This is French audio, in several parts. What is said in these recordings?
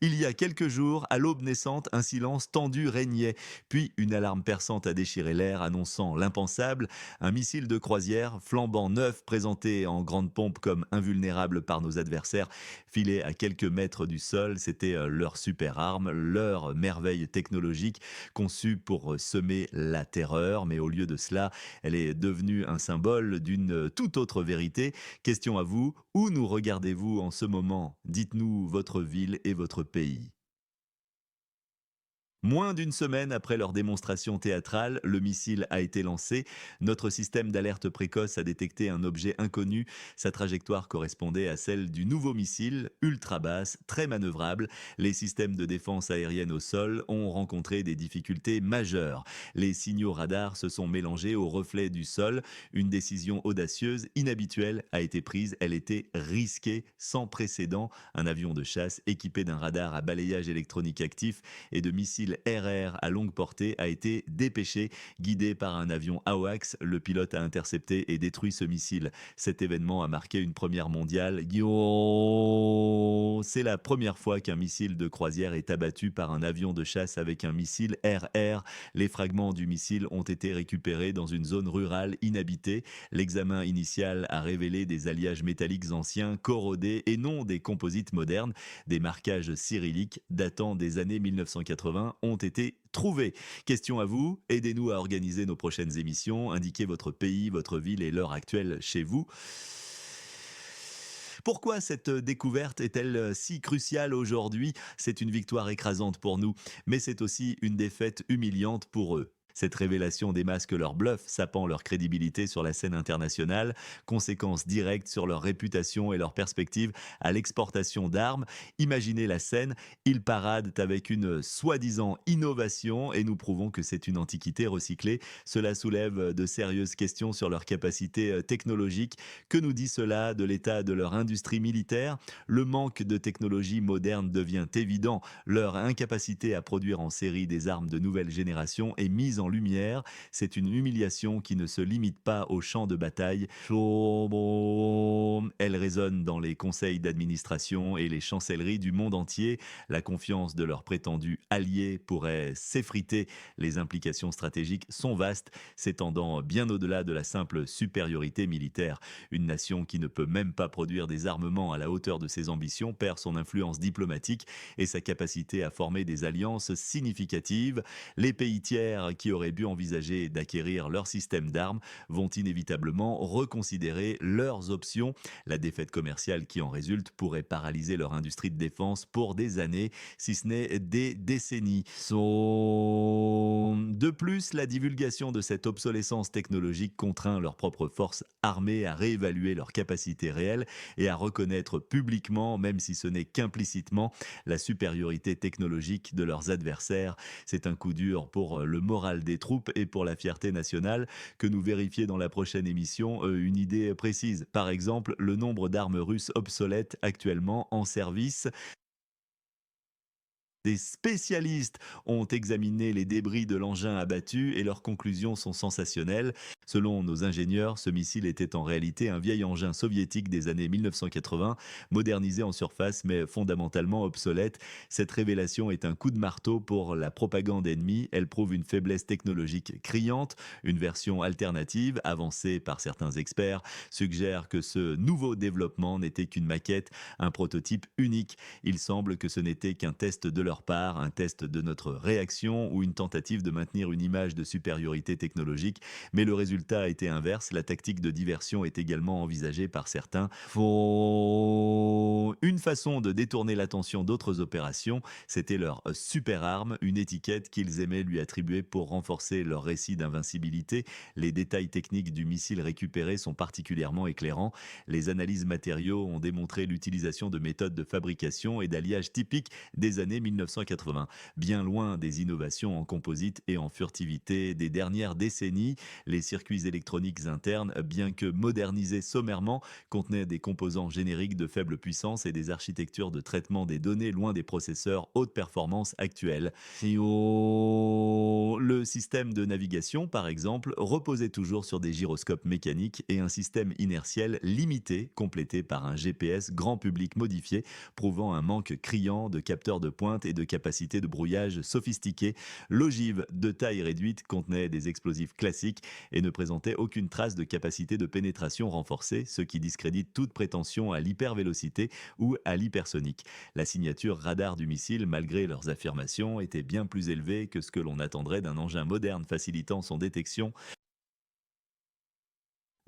Il y a quelques jours, à l'aube naissante, un silence tendu régnait. Puis une alarme perçante a déchiré l'air, annonçant l'impensable. Un missile de croisière, flambant neuf, présenté en grande pompe comme invulnérable par nos adversaires, filé à quelques mètres du sol. C'était leur super arme, leur merveille technologique conçue pour semer la terreur. Mais au lieu de cela, elle est devenue un symbole d'une toute autre vérité. Question à vous, où nous regardez-vous en ce moment? Dites-nous votre ville et votre pays. Moins d'une semaine après leur démonstration théâtrale, le missile a été lancé. Notre système d'alerte précoce a détecté un objet inconnu. Sa trajectoire correspondait à celle du nouveau missile, ultra basse, très manœuvrable. Les systèmes de défense aérienne au sol ont rencontré des difficultés majeures. Les signaux radars se sont mélangés aux reflets du sol. Une décision audacieuse, inhabituelle, a été prise. Elle était risquée, sans précédent. Un avion de chasse équipé d'un radar à balayage électronique actif et de missiles RR à longue portée a été dépêché. Guidé par un avion AWACS, le pilote a intercepté et détruit ce missile. Cet événement a marqué une première mondiale. C'est la première fois qu'un missile de croisière est abattu par un avion de chasse avec un missile RR. Les fragments du missile ont été récupérés dans une zone rurale inhabitée. L'examen initial a révélé des alliages métalliques anciens, corrodés et non des composites modernes. Des marquages cyrilliques datant des années 1980 ont été trouvés. Question à vous, aidez-nous à organiser nos prochaines émissions, indiquez votre pays, votre ville et l'heure actuelle chez vous. Pourquoi cette découverte est-elle si cruciale aujourd'hui? C'est une victoire écrasante pour nous, mais c'est aussi une défaite humiliante pour eux. Cette révélation démasque leur bluff, sapant leur crédibilité sur la scène internationale, conséquence directe sur leur réputation et leur perspective à l'exportation d'armes. Imaginez la scène, ils paradent avec une soi-disant innovation et nous prouvons que c'est une antiquité recyclée. Cela soulève de sérieuses questions sur leur capacité technologique. Que nous dit cela de l'état de leur industrie militaire? Le manque de technologie moderne devient évident. Leur incapacité à produire en série des armes de nouvelle génération est mise en lumière. C'est une humiliation qui ne se limite pas au champ de bataille. Elle résonne dans les conseils d'administration et les chancelleries du monde entier. La confiance de leurs prétendus alliés pourrait s'effriter. Les implications stratégiques sont vastes, s'étendant bien au-delà de la simple supériorité militaire. Une nation qui ne peut même pas produire des armements à la hauteur de ses ambitions perd son influence diplomatique et sa capacité à former des alliances significatives. Les pays tiers qui auraient dû envisager d'acquérir leur système d'armes vont inévitablement reconsidérer leurs options. La défaite commerciale qui en résulte pourrait paralyser leur industrie de défense pour des années, si ce n'est des décennies. De plus, la divulgation de cette obsolescence technologique contraint leurs propres forces armées à réévaluer leurs capacités réelles et à reconnaître publiquement, même si ce n'est qu'implicitement, la supériorité technologique de leurs adversaires. C'est un coup dur pour le moral des troupes et pour la fierté nationale. Que nous vérifier dans la prochaine émission une idée précise. Par exemple, le nombre d'armes russes obsolètes actuellement en service. Des spécialistes ont examiné les débris de l'engin abattu et leurs conclusions sont sensationnelles. Selon nos ingénieurs, ce missile était en réalité un vieil engin soviétique des années 1980, modernisé en surface mais fondamentalement obsolète. Cette révélation est un coup de marteau pour la propagande ennemie. Elle prouve une faiblesse technologique criante. Une version alternative, avancée par certains experts, suggère que ce nouveau développement n'était qu'une maquette, un prototype unique. Il semble que ce n'était qu'un test de leur part, un test de notre réaction ou une tentative de maintenir une image de supériorité technologique, mais le résultat a été inverse. La tactique de diversion est également envisagée par certains. Une façon de détourner l'attention d'autres opérations, c'était leur super arme, une étiquette qu'ils aimaient lui attribuer pour renforcer leur récit d'invincibilité. Les détails techniques du missile récupéré sont particulièrement éclairants. Les analyses matériaux ont démontré l'utilisation de méthodes de fabrication et d'alliage typiques des années 1980. Bien loin des innovations en composite et en furtivité des dernières décennies, les circuits circuits électroniques internes, bien que modernisés sommairement, contenaient des composants génériques de faible puissance et des architectures de traitement des données loin des processeurs haute performance actuels. Le système de navigation, par exemple, reposait toujours sur des gyroscopes mécaniques et un système inertiel limité, complété par un GPS grand public modifié, prouvant un manque criant de capteurs de pointe et de capacités de brouillage sophistiquées. L'ogive, de taille réduite, contenait des explosifs classiques et ne présentait aucune trace de capacité de pénétration renforcée, ce qui discrédite toute prétention à l'hypervélocité ou à l'hypersonique. La signature radar du missile, malgré leurs affirmations, était bien plus élevée que ce que l'on attendrait d'un engin moderne facilitant son détection.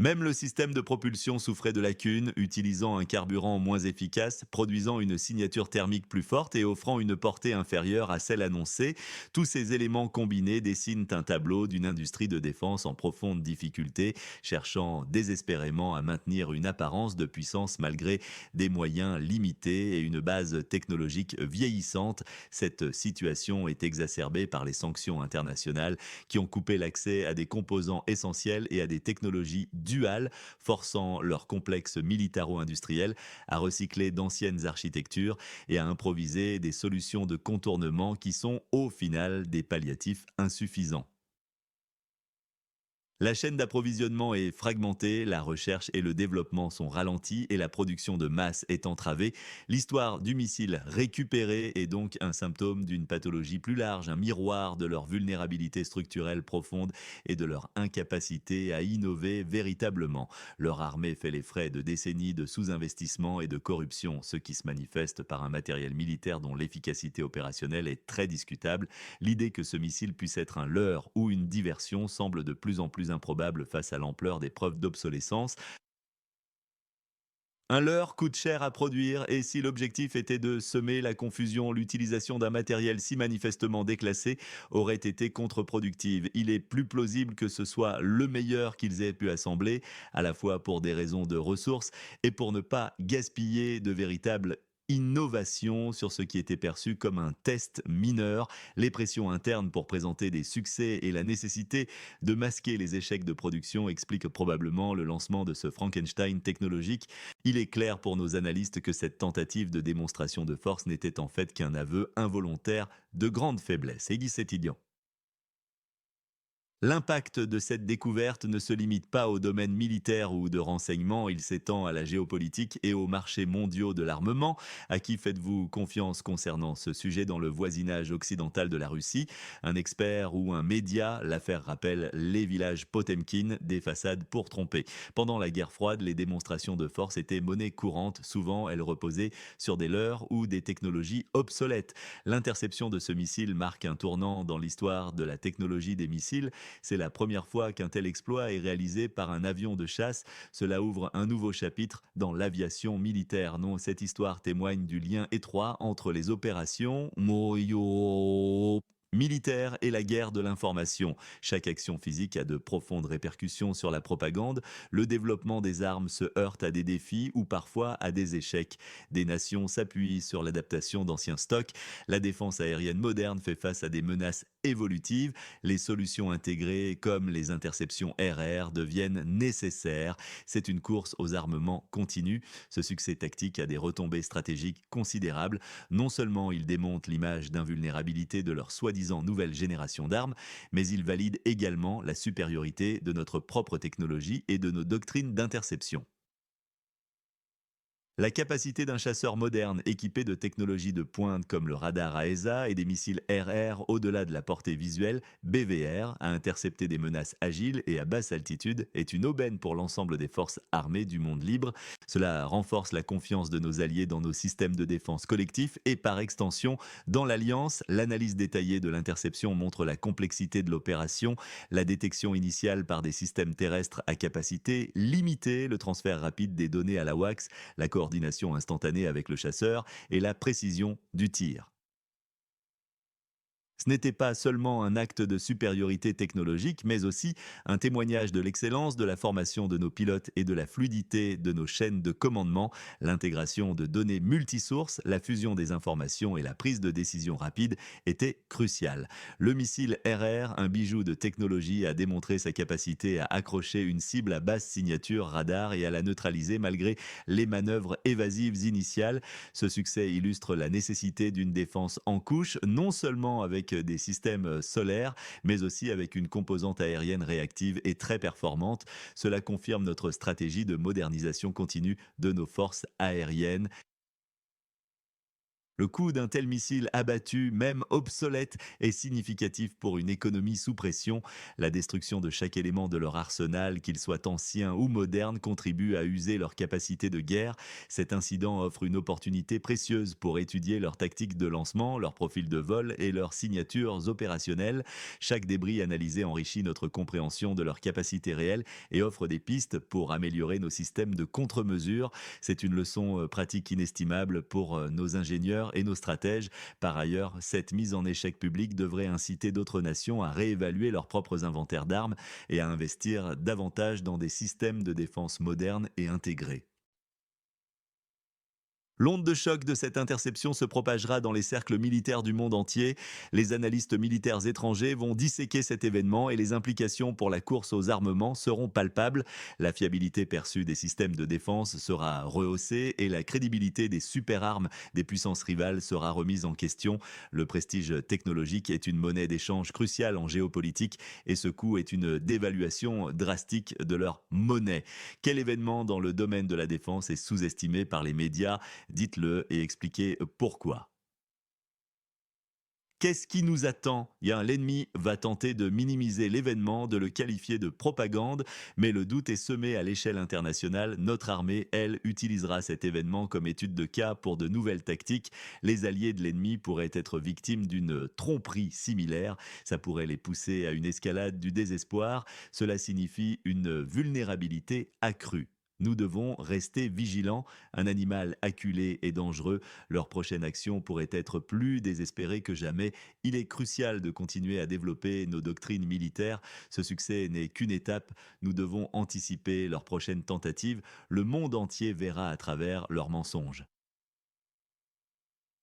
Même le système de propulsion souffrait de lacunes, utilisant un carburant moins efficace, produisant une signature thermique plus forte et offrant une portée inférieure à celle annoncée. Tous ces éléments combinés dessinent un tableau d'une industrie de défense en profonde difficulté, cherchant désespérément à maintenir une apparence de puissance malgré des moyens limités et une base technologique vieillissante. Cette situation est exacerbée par les sanctions internationales qui ont coupé l'accès à des composants essentiels et à des technologies duales, forçant leurs complexes militaro-industriels à recycler d'anciennes architectures et à improviser des solutions de contournement qui sont au final des palliatifs insuffisants. La chaîne d'approvisionnement est fragmentée, la recherche et le développement sont ralentis et la production de masse est entravée. L'histoire du missile récupéré est donc un symptôme d'une pathologie plus large, un miroir de leur vulnérabilité structurelle profonde et de leur incapacité à innover véritablement. Leur armée fait les frais de décennies de sous-investissement et de corruption, ce qui se manifeste par un matériel militaire dont l'efficacité opérationnelle est très discutable. L'idée que ce missile puisse être un leurre ou une diversion semble de plus en plus improbable face à l'ampleur des preuves d'obsolescence. Un leurre coûte cher à produire et si l'objectif était de semer la confusion, l'utilisation d'un matériel si manifestement déclassé aurait été contre-productive. Il est plus plausible que ce soit le meilleur qu'ils aient pu assembler, à la fois pour des raisons de ressources et pour ne pas gaspiller de véritables innovations sur ce qui était perçu comme un test mineur, les pressions internes pour présenter des succès et la nécessité de masquer les échecs de production expliquent probablement le lancement de ce Frankenstein technologique. Il est clair pour nos analystes que cette tentative de démonstration de force n'était en fait qu'un aveu involontaire de grande faiblesse. Et dit Sétidian. L'impact de cette découverte ne se limite pas au domaine militaire ou de renseignement, il s'étend à la géopolitique et aux marchés mondiaux de l'armement. À qui faites-vous confiance concernant ce sujet dans le voisinage occidental de la Russie? Un expert ou un média? L'affaire rappelle les villages Potemkin, des façades pour tromper. Pendant la guerre froide, les démonstrations de force étaient monnaie courante. Souvent, elles reposaient sur des leurres ou des technologies obsolètes. L'interception de ce missile marque un tournant dans l'histoire de la technologie des missiles. C'est la première fois qu'un tel exploit est réalisé par un avion de chasse. Cela ouvre un nouveau chapitre dans l'aviation militaire. Non, cette histoire témoigne du lien étroit entre les opérations militaires et la guerre de l'information. Chaque action physique a de profondes répercussions sur la propagande. Le développement des armes se heurte à des défis ou parfois à des échecs. Des nations s'appuient sur l'adaptation d'anciens stocks. La défense aérienne moderne fait face à des menaces évolutives. Les solutions intégrées comme les interceptions RR deviennent nécessaires. C'est une course aux armements continue. Ce succès tactique a des retombées stratégiques considérables. Non seulement il démonte l'image d'invulnérabilité de leur soi-disant nouvelle génération d'armes, mais il valide également la supériorité de notre propre technologie et de nos doctrines d'interception. La capacité d'un chasseur moderne équipé de technologies de pointe comme le radar AESA et des missiles RR au-delà de la portée visuelle, BVR, à intercepter des menaces agiles et à basse altitude est une aubaine pour l'ensemble des forces armées du monde libre. Cela renforce la confiance de nos alliés dans nos systèmes de défense collectifs et par extension dans l'Alliance. L'analyse détaillée de l'interception montre la complexité de l'opération, la détection initiale par des systèmes terrestres à capacité limitée, le transfert rapide des données à la WACS, la coordination instantanée avec le chasseur et la précision du tir. Ce n'était pas seulement un acte de supériorité technologique, mais aussi un témoignage de l'excellence de la formation de nos pilotes et de la fluidité de nos chaînes de commandement. L'intégration de données multisources, la fusion des informations et la prise de décision rapide étaient cruciales. Le missile RR, un bijou de technologie, a démontré sa capacité à accrocher une cible à basse signature radar et à la neutraliser malgré les manœuvres évasives initiales. Ce succès illustre la nécessité d'une défense en couche, non seulement avec des systèmes solaires, mais aussi avec une composante aérienne réactive et très performante. Cela confirme notre stratégie de modernisation continue de nos forces aériennes. Le coût d'un tel missile abattu, même obsolète, est significatif pour une économie sous pression. La destruction de chaque élément de leur arsenal, qu'il soit ancien ou moderne, contribue à user leur capacité de guerre. Cet incident offre une opportunité précieuse pour étudier leurs tactiques de lancement, leur profil de vol et leurs signatures opérationnelles. Chaque débris analysé enrichit notre compréhension de leurs capacités réelles et offre des pistes pour améliorer nos systèmes de contre-mesure. C'est une leçon pratique inestimable pour nos ingénieurs et nos stratèges. Par ailleurs, cette mise en échec publique devrait inciter d'autres nations à réévaluer leurs propres inventaires d'armes et à investir davantage dans des systèmes de défense modernes et intégrés. L'onde de choc de cette interception se propagera dans les cercles militaires du monde entier. Les analystes militaires étrangers vont disséquer cet événement et les implications pour la course aux armements seront palpables. La fiabilité perçue des systèmes de défense sera rehaussée et la crédibilité des superarmes des puissances rivales sera remise en question. Le prestige technologique est une monnaie d'échange cruciale en géopolitique et ce coût est une dévaluation drastique de leur monnaie. Quel événement dans le domaine de la défense est sous-estimé par les médias? Dites-le et expliquez pourquoi. Qu'est-ce qui nous attend? L'ennemi va tenter de minimiser l'événement, de le qualifier de propagande, mais le doute est semé à l'échelle internationale. Notre armée, elle, utilisera cet événement comme étude de cas pour de nouvelles tactiques. Les alliés de l'ennemi pourraient être victimes d'une tromperie similaire. Ça pourrait les pousser à une escalade du désespoir. Cela signifie une vulnérabilité accrue. Nous devons rester vigilants. Un animal acculé et dangereux, leur prochaine action pourrait être plus désespérée que jamais. Il est crucial de continuer à développer nos doctrines militaires. Ce succès n'est qu'une étape. Nous devons anticiper leurs prochaines tentatives. Le monde entier verra à travers leurs mensonges.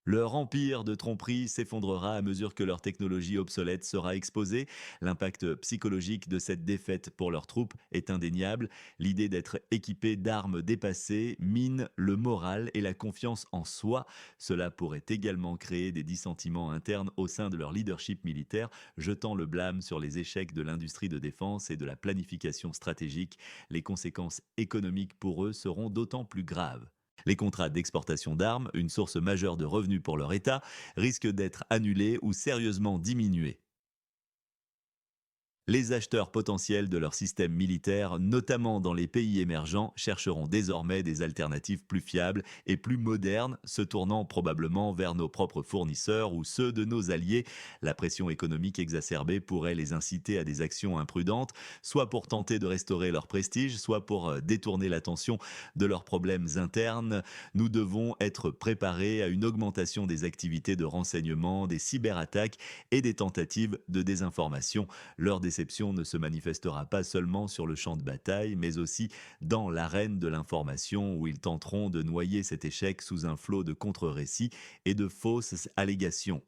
Leur empire de tromperie s'effondrera à mesure que leur technologie obsolète sera exposée. L'impact psychologique de cette défaite pour leurs troupes est indéniable. L'idée d'être équipé d'armes dépassées mine le moral et la confiance en soi. Cela pourrait également créer des dissentiments internes au sein de leur leadership militaire, jetant le blâme sur les échecs de l'industrie de défense et de la planification stratégique. Les conséquences économiques pour eux seront d'autant plus graves. Les contrats d'exportation d'armes, une source majeure de revenus pour leur État, risquent d'être annulés ou sérieusement diminués. Les acheteurs potentiels de leur système militaire, notamment dans les pays émergents, chercheront désormais des alternatives plus fiables et plus modernes, se tournant probablement vers nos propres fournisseurs ou ceux de nos alliés. La pression économique exacerbée pourrait les inciter à des actions imprudentes, soit pour tenter de restaurer leur prestige, soit pour détourner l'attention de leurs problèmes internes. Nous devons être préparés à une augmentation des activités de renseignement, des cyberattaques et des tentatives de désinformation. Leur déception ne se manifestera pas seulement sur le champ de bataille, mais aussi dans l'arène de l'information où ils tenteront de noyer cet échec sous un flot de contre-récits et de fausses allégations.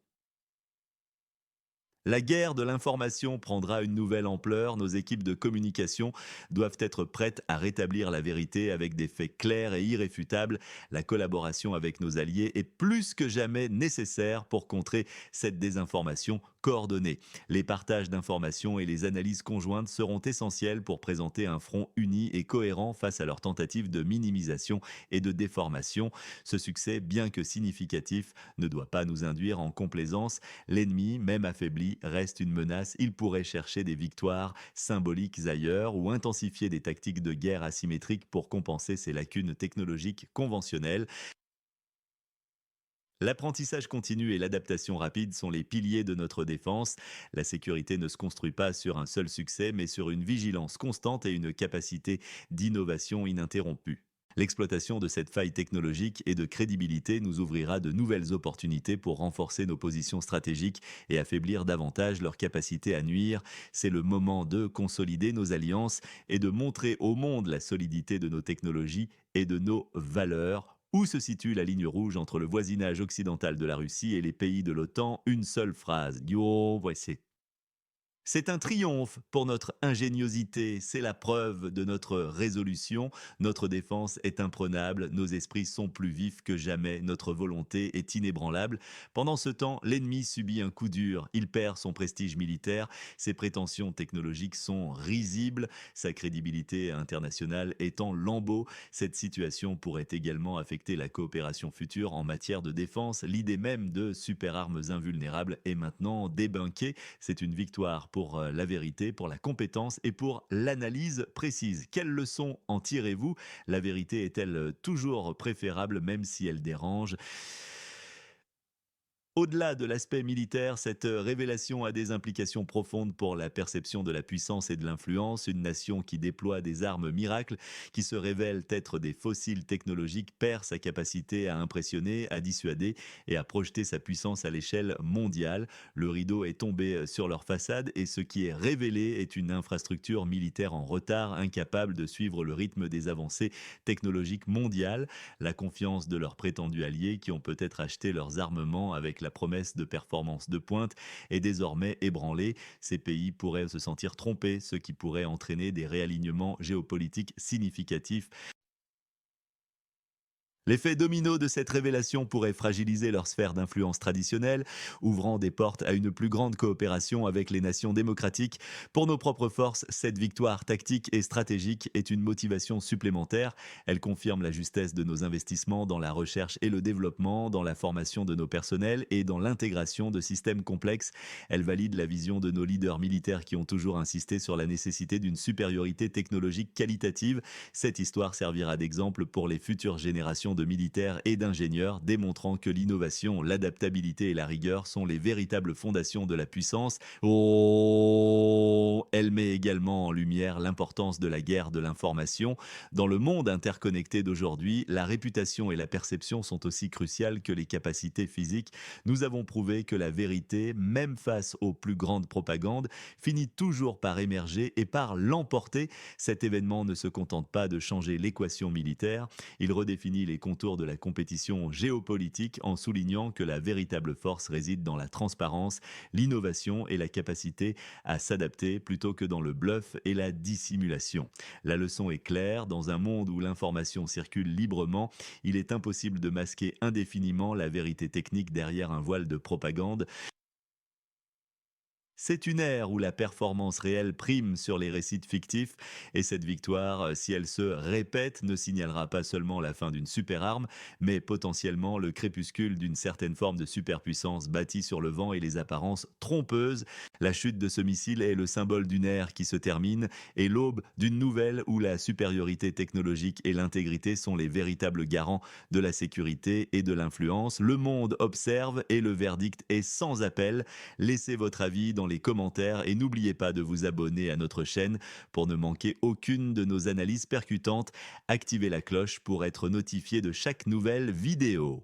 La guerre de l'information prendra une nouvelle ampleur. Nos équipes de communication doivent être prêtes à rétablir la vérité avec des faits clairs et irréfutables. La collaboration avec nos alliés est plus que jamais nécessaire pour contrer cette désinformation coordonnée. Les partages d'informations et les analyses conjointes seront essentiels pour présenter un front uni et cohérent face à leurs tentatives de minimisation et de déformation. Ce succès, bien que significatif, ne doit pas nous induire en complaisance. L'ennemi, même affaibli, reste une menace. Il pourrait chercher des victoires symboliques ailleurs ou intensifier des tactiques de guerre asymétriques pour compenser ses lacunes technologiques conventionnelles. L'apprentissage continu et l'adaptation rapide sont les piliers de notre défense. La sécurité ne se construit pas sur un seul succès, mais sur une vigilance constante et une capacité d'innovation ininterrompue. L'exploitation de cette faille technologique et de crédibilité nous ouvrira de nouvelles opportunités pour renforcer nos positions stratégiques et affaiblir davantage leur capacité à nuire. C'est le moment de consolider nos alliances et de montrer au monde la solidité de nos technologies et de nos valeurs. Où se situe la ligne rouge entre le voisinage occidental de la Russie et les pays de l'OTAN? Une seule phrase. Yo, voici. C'est un triomphe pour notre ingéniosité, c'est la preuve de notre résolution. Notre défense est imprenable, nos esprits sont plus vifs que jamais, notre volonté est inébranlable. Pendant ce temps, l'ennemi subit un coup dur, il perd son prestige militaire, ses prétentions technologiques sont risibles, sa crédibilité internationale est en lambeaux. Cette situation pourrait également affecter la coopération future en matière de défense. L'idée même de superarmes invulnérables est maintenant débunkée. C'est une victoire pour la vérité, pour la compétence et pour l'analyse précise. Quelle leçon en tirez-vous? La vérité est-elle toujours préférable même si elle dérange? Au-delà de l'aspect militaire, cette révélation a des implications profondes pour la perception de la puissance et de l'influence. Une nation qui déploie des armes miracles, qui se révèlent être des fossiles technologiques, perd sa capacité à impressionner, à dissuader et à projeter sa puissance à l'échelle mondiale. Le rideau est tombé sur leur façade et ce qui est révélé est une infrastructure militaire en retard, incapable de suivre le rythme des avancées technologiques mondiales. La confiance de leurs prétendus alliés qui ont peut-être acheté leurs armements avec la promesse de performance de pointe est désormais ébranlée. Ces pays pourraient se sentir trompés, ce qui pourrait entraîner des réalignements géopolitiques significatifs. L'effet domino de cette révélation pourrait fragiliser leur sphère d'influence traditionnelle, ouvrant des portes à une plus grande coopération avec les nations démocratiques. Pour nos propres forces, cette victoire tactique et stratégique est une motivation supplémentaire. Elle confirme la justesse de nos investissements dans la recherche et le développement, dans la formation de nos personnels et dans l'intégration de systèmes complexes. Elle valide la vision de nos leaders militaires qui ont toujours insisté sur la nécessité d'une supériorité technologique qualitative. Cette histoire servira d'exemple pour les futures générations de militaires et d'ingénieurs, démontrant que l'innovation, l'adaptabilité et la rigueur sont les véritables fondations de la puissance. Oh, elle met également en lumière l'importance de la guerre de l'information. Dans le monde interconnecté d'aujourd'hui, la réputation et la perception sont aussi cruciales que les capacités physiques. Nous avons prouvé que la vérité, même face aux plus grandes propagandes, finit toujours par émerger et par l'emporter. Cet événement ne se contente pas de changer l'équation militaire, il redéfinit les contours de la compétition géopolitique en soulignant que la véritable force réside dans la transparence, l'innovation et la capacité à s'adapter plutôt que dans le bluff et la dissimulation. La leçon est claire, dans un monde où l'information circule librement, il est impossible de masquer indéfiniment la vérité technique derrière un voile de propagande. C'est une ère où la performance réelle prime sur les récits fictifs et cette victoire, si elle se répète, ne signalera pas seulement la fin d'une superarme, mais potentiellement le crépuscule d'une certaine forme de superpuissance bâtie sur le vent et les apparences trompeuses. La chute de ce missile est le symbole d'une ère qui se termine et l'aube d'une nouvelle où la supériorité technologique et l'intégrité sont les véritables garants de la sécurité et de l'influence. Le monde observe et le verdict est sans appel. Laissez votre avis dans les commentaires et n'oubliez pas de vous abonner à notre chaîne pour ne manquer aucune de nos analyses percutantes. Activez la cloche pour être notifié de chaque nouvelle vidéo.